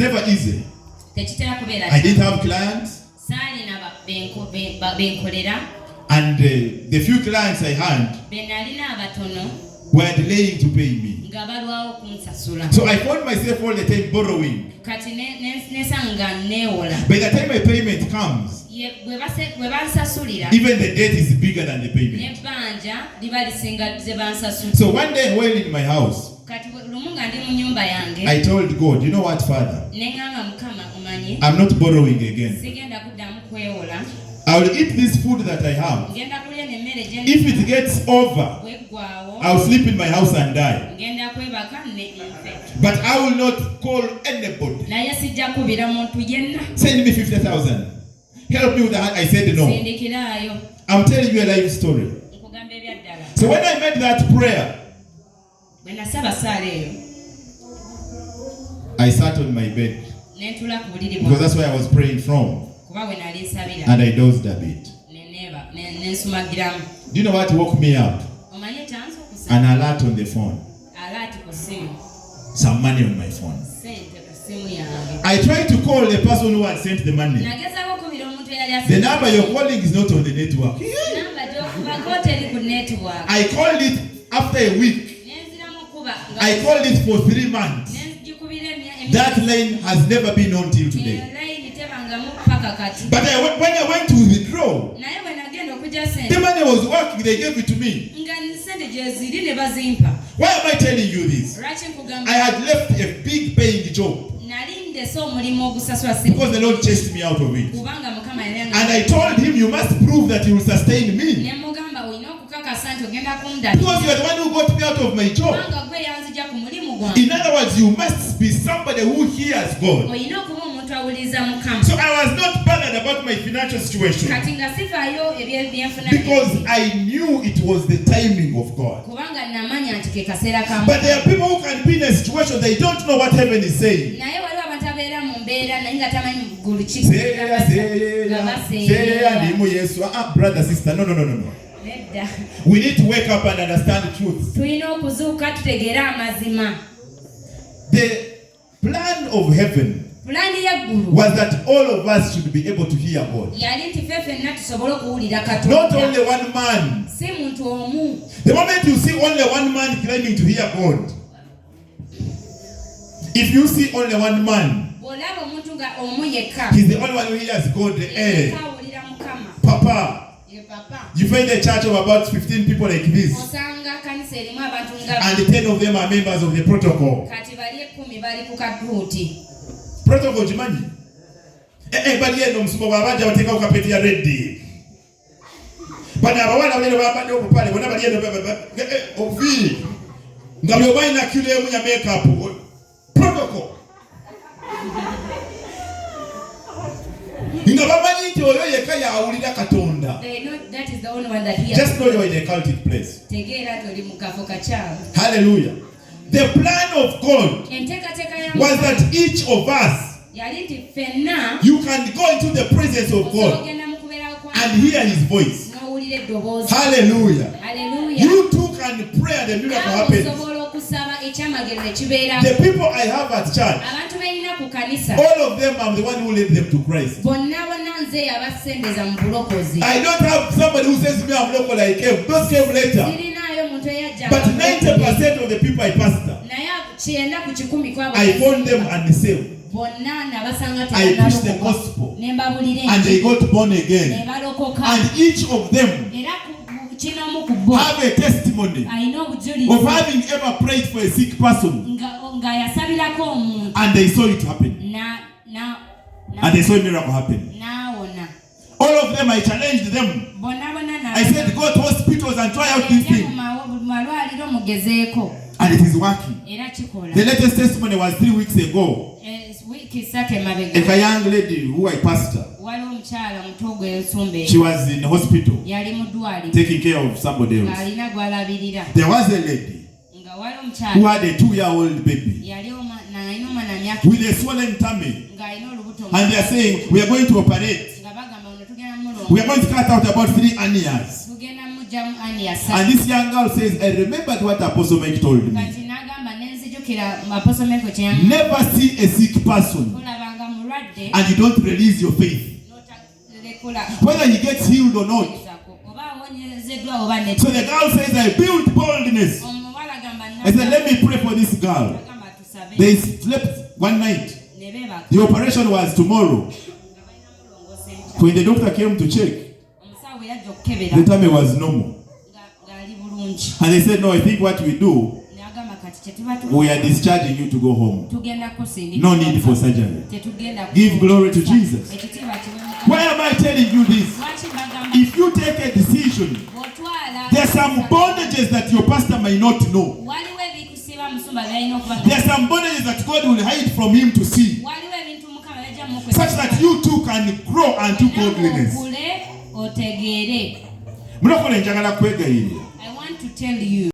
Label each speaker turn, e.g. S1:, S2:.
S1: never easy. I didn't have clients. And the few clients I had were delaying to pay me. So I found myself all the time borrowing. By the time my payment comes, even the debt is bigger than the payment. So one day while in my house, I told God, you know what, Father? I'm not borrowing again. I will eat this food that I have. If it gets over, I'll sleep in my house and die. But I will not call anybody. Send me 50,000. Help me with that. I said no. I'm telling you a life story. So when I made that prayer, I sat on my bed because that's where I was praying from, and I dozed a bit. Do you know what woke me up? An alert on the phone. Some money on my phone. I tried to call the person who had sent the money. The number you're calling is not on the network. I called it after a week. I called it for 3 months. That line has never been on till today. But when I went to withdraw, the money was working, they gave it to me. Why am I telling you this? I had left a big paying job because the Lord chased me out of it. And I told him, you must prove that you will sustain me, because you are the one who got me out of my job. In other words, you must be somebody who hears God. So I was not bothered about my financial situation, because I knew it was the timing of God. But there are people who can be in a situation they don't know what heaven is saying. Brother, sister, no. We need to wake up and understand the truth. The plan of heaven was that all of us should be able to hear God. Not only one man. The moment you see only one man claiming to hear God, if you see only one man, he's the only one who hears God. Papa. You find a church of about 15 people like this, and 10 of them are members of the protocol. Protocol Jimani. Bali eno msumo wabaja wateka ukapeti ya ready. Bana abawala wale babade okupale bona bali eno ovi. Ngabyo bayina kile munya makeup. Protocol. They know that is the only one that hears. Just know you're in a cultic place. Hallelujah. The plan of God was that each of us, you can go into the presence of God and hear his voice. Hallelujah. You too can pray and the miracle happens. The people I have at church, all of them, I'm the one who led them to Christ. I don't have somebody who says to me I'm local, I came. Those came later. But 90% of the people I pastor, I found them and saved. I preached the gospel and they got born again. And each of them have a testimony of having ever prayed for a sick person, and they saw it happen. And they saw a miracle happen. All of them, I challenged them. I said, go to hospitals and try out this thing. And it is working. The latest testimony was 3 weeks ago. A young lady who I pastor, she was in the hospital taking care of somebody else. There was a lady who had a 2-year-old baby with a swollen tummy. And they are saying, we are going to operate. We are going to cut out about 3 hernias. And this young girl says, I remembered what Apostle Mike told me. Never see a sick person and you don't release your faith, whether he gets healed or not. So the girl says, I built boldness. I said, let me pray for this girl. They slept one night. The operation was tomorrow. When the doctor came to check, the tummy was normal. And they said, no, I think what we do, we are discharging you to go home. No need for surgery. Give glory to Jesus. Why am I telling you this? If you take a decision, there are some bondages that your pastor may not know. There are some bondages that God will hide from him to see, such that you too can grow unto godliness.
S2: I want to tell you.